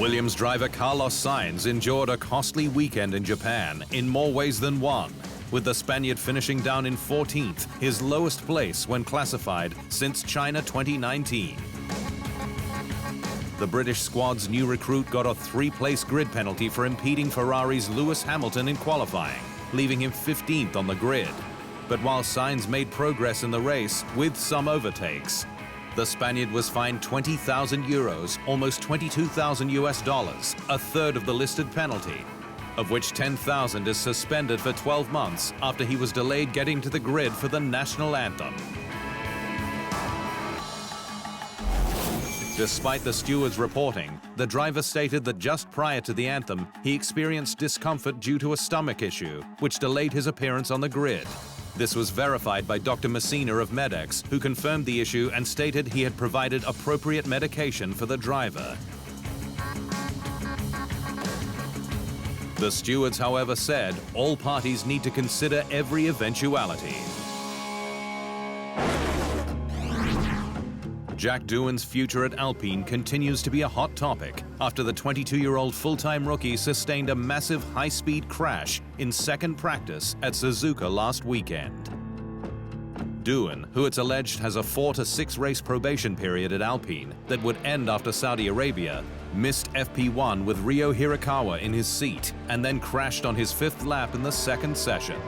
Williams driver Carlos Sainz endured a costly weekend in Japan in more ways than one, with the Spaniard finishing down in 14th, his lowest place when classified since China 2019. The British squad's new recruit got a 3-place grid penalty for impeding Ferrari's Lewis Hamilton in qualifying, leaving him 15th on the grid. But while Sainz made progress in the race with some overtakes, the Spaniard was fined €20,000, almost $22,000, a third of the listed penalty, of which $10,000 is suspended for 12 months after he was delayed getting to the grid for the national anthem. Despite the steward's reporting, the driver stated that just prior to the anthem, he experienced discomfort due to a stomach issue, which delayed his appearance on the grid. This was verified by Dr. Messina of Medex, who confirmed the issue and stated he had provided appropriate medication for the driver. The stewards, however, said all parties need to consider every eventuality. Jack Doohan's future at Alpine continues to be a hot topic after the 22-year-old full-time rookie sustained a massive high-speed crash in second practice at Suzuka last weekend. Doohan, who it's alleged has a 4 to 6 race probation period at Alpine that would end after Saudi Arabia, missed FP1 with Ryo Hirakawa in his seat and then crashed on his 5th lap in the second session.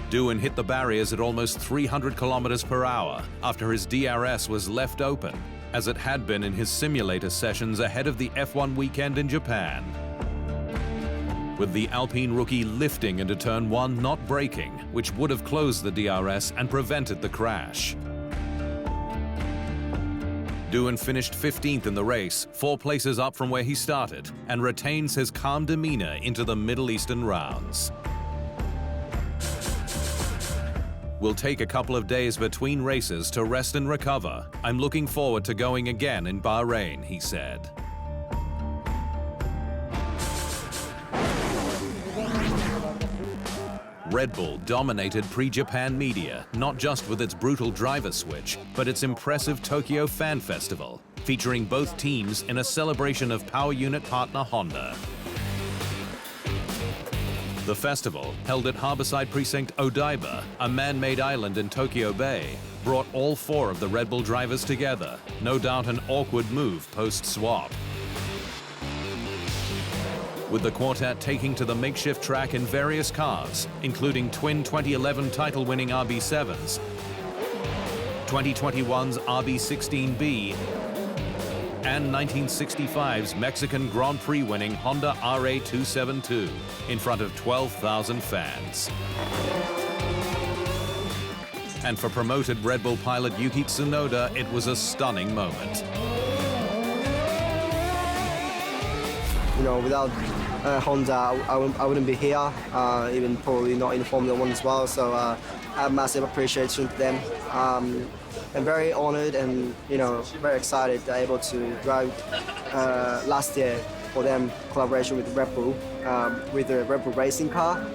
Doohan hit the barriers at almost 300 kilometers per hour after his DRS was left open, as it had been in his simulator sessions ahead of the F1 weekend in Japan. With the Alpine rookie lifting into turn 1 not braking, which would have closed the DRS and prevented the crash. Doohan finished 15th in the race, 4 places up from where he started, and retains his calm demeanor into the Middle Eastern rounds. We'll take a couple of days between races to rest and recover. I'm looking forward to going again in Bahrain, he said. Red Bull dominated pre-Japan media, not just with its brutal driver switch, but its impressive Tokyo Fan Festival, featuring both teams in a celebration of power unit partner Honda. The festival, held at Harborside Precinct Odaiba, a man-made island in Tokyo Bay, brought all 4 of the Red Bull drivers together, no doubt an awkward move post-swap. With the quartet taking to the makeshift track in various cars, including twin 2011 title-winning RB7s, 2021's RB16B, and 1965's Mexican Grand Prix winning Honda RA272 in front of 12,000 fans. And for promoted Red Bull pilot Yuki Tsunoda, it was a stunning moment. You know, without Honda, I wouldn't be here, even probably not in Formula 1 as well, so I have massive appreciation to them. I'm very honored and, you know, very excited to be able to drive last year for them, collaboration with Red Bull, with the Red Bull racing car,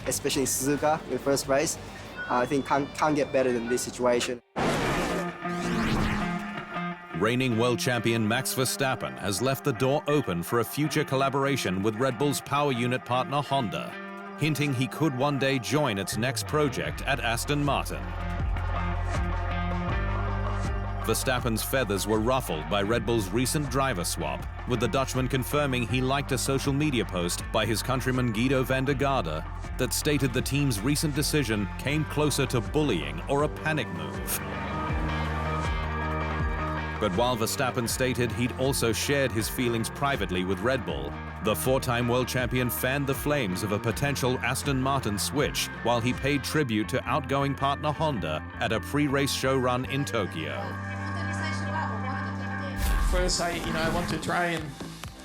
especially Suzuka, the first race. I think can't get better than this situation. Reigning world champion Max Verstappen has left the door open for a future collaboration with Red Bull's power unit partner Honda, hinting he could one day join its next project at Aston Martin. Verstappen's feathers were ruffled by Red Bull's recent driver swap, with the Dutchman confirming he liked a social media post by his countryman Guido van der Garde that stated the team's recent decision came closer to bullying or a panic move. But while Verstappen stated he'd also shared his feelings privately with Red Bull, the 4-time world champion fanned the flames of a potential Aston Martin switch while he paid tribute to outgoing partner Honda at a pre-race show run in Tokyo. First, I want to try and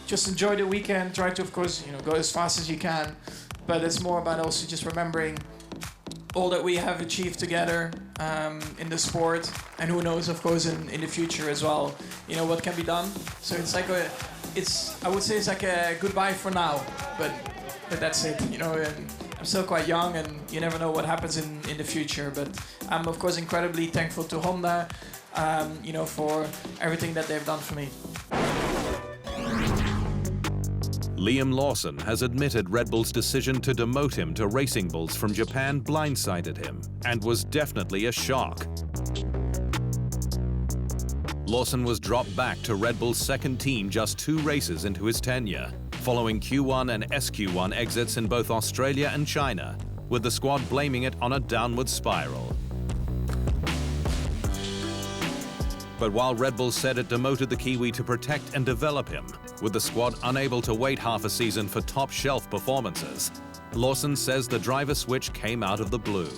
just enjoy the weekend, try to, of course, go as fast as you can, but it's more about also just remembering all that we have achieved together in the sport, and who knows, of course, in the future as well, what can be done. So it's like I would say it's like a goodbye for now, but that's it, and I'm still quite young and you never know what happens in the future, but I'm of course incredibly thankful to Honda, for everything that they've done for me. Liam Lawson has admitted Red Bull's decision to demote him to Racing Bulls from Japan blindsided him and was definitely a shock. Lawson was dropped back to Red Bull's second team just 2 races into his tenure, following Q1 and SQ1 exits in both Australia and China, with the squad blaming it on a downward spiral. But while Red Bull said it demoted the Kiwi to protect and develop him, with the squad unable to wait half a season for top-shelf performances, Lawson says the driver switch came out of the blue.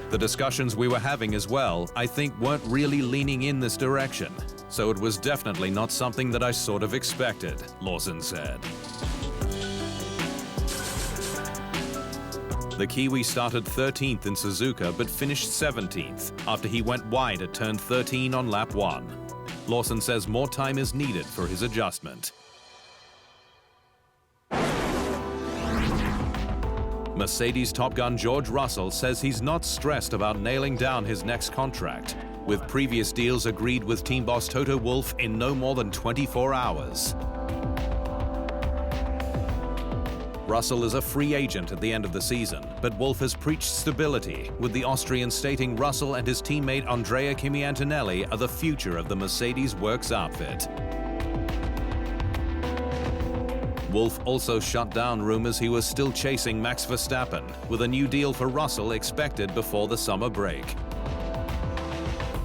The discussions we were having as well, I think, weren't really leaning in this direction, so it was definitely not something that I sort of expected, Lawson said. The Kiwi started 13th in Suzuka but finished 17th after he went wide at turn 13 on lap 1. Lawson says more time is needed for his adjustment. Mercedes Top Gun George Russell says he's not stressed about nailing down his next contract, with previous deals agreed with team boss Toto Wolff in no more than 24 hours. Russell is a free agent at the end of the season, but Wolff has preached stability, with the Austrian stating Russell and his teammate Andrea Kimi Antonelli are the future of the Mercedes Works outfit. Wolff also shut down rumors he was still chasing Max Verstappen, with a new deal for Russell expected before the summer break.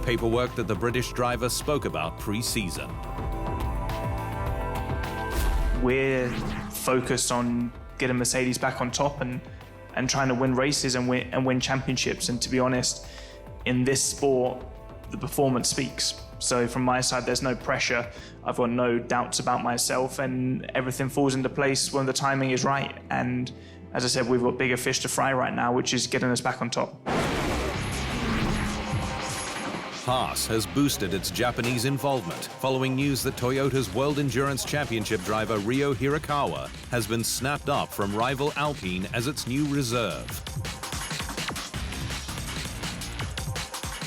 Paperwork that the British driver spoke about pre-season. We're focused on getting Mercedes back on top and trying to win races and win championships. And to be honest, in this sport, the performance speaks. So from my side, there's no pressure. I've got no doubts about myself, and everything falls into place when the timing is right. And as I said, we've got bigger fish to fry right now, which is getting us back on top. Haas has boosted its Japanese involvement following news that Toyota's World Endurance Championship driver Ryo Hirakawa has been snapped up from rival Alpine as its new reserve.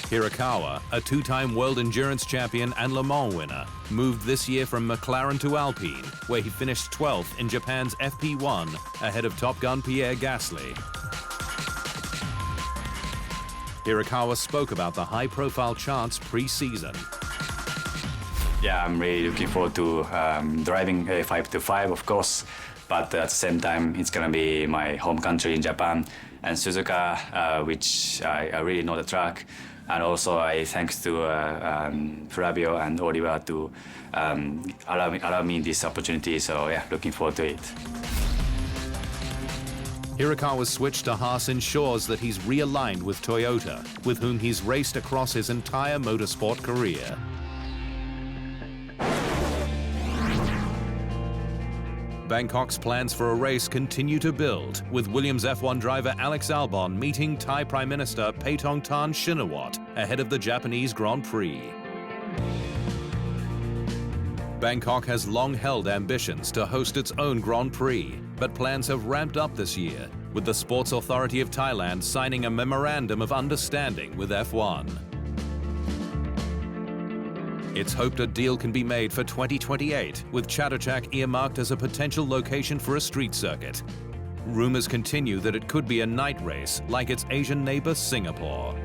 Hirakawa, a 2-time World Endurance Champion and Le Mans winner, moved this year from McLaren to Alpine, where he finished 12th in Japan's FP1 ahead of Top Gun Pierre Gasly. Hirakawa spoke about the high-profile chance pre-season. Yeah, I'm really looking forward to driving 525, of course, but at the same time, it's going to be my home country in Japan and Suzuka, which I really know the track. And also, I thanks to Flavio and Oliver to allow me this opportunity. So yeah, looking forward to it. Hirakawa's switch to Haas ensures that he's realigned with Toyota, with whom he's raced across his entire motorsport career. Bangkok's plans for a race continue to build, with Williams F1 driver Alex Albon meeting Thai Prime Minister Paetongtarn Shinawatra ahead of the Japanese Grand Prix. Bangkok has long held ambitions to host its own Grand Prix, but plans have ramped up this year, with the Sports Authority of Thailand signing a memorandum of understanding with F1. It's hoped a deal can be made for 2028, with Chatuchak earmarked as a potential location for a street circuit. Rumors continue that it could be a night race like its Asian neighbor Singapore.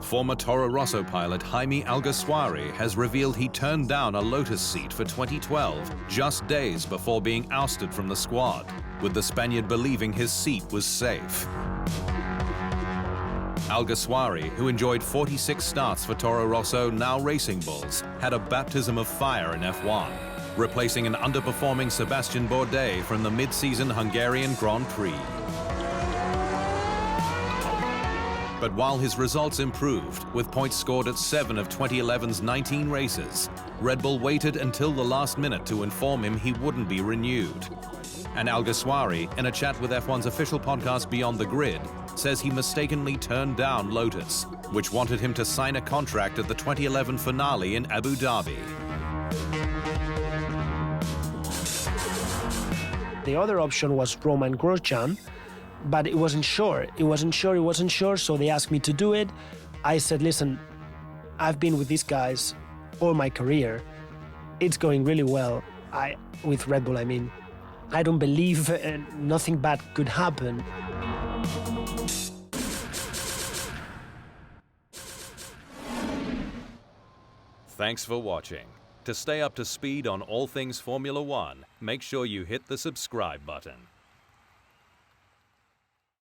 Former Toro Rosso pilot Jaime Alguersuari has revealed he turned down a Lotus seat for 2012, just days before being ousted from the squad, with the Spaniard believing his seat was safe. Alguersuari, who enjoyed 46 starts for Toro Rosso, now Racing Bulls, had a baptism of fire in F1, replacing an underperforming Sebastian Bourdais from the mid-season Hungarian Grand Prix. But while his results improved, with points scored at 7 of 2011's 19 races, Red Bull waited until the last minute to inform him he wouldn't be renewed. And Alguersuari, in a chat with F1's official podcast Beyond the Grid, says he mistakenly turned down Lotus, which wanted him to sign a contract at the 2011 finale in Abu Dhabi. The other option was Roman Grosjean, but it wasn't sure, so they asked me to do it. I said, listen, I've been with these guys all my career. It's going really well. With Red Bull, I mean. I don't believe nothing bad could happen. Thanks for watching. To stay up to speed on all things Formula One, make sure you hit the subscribe button.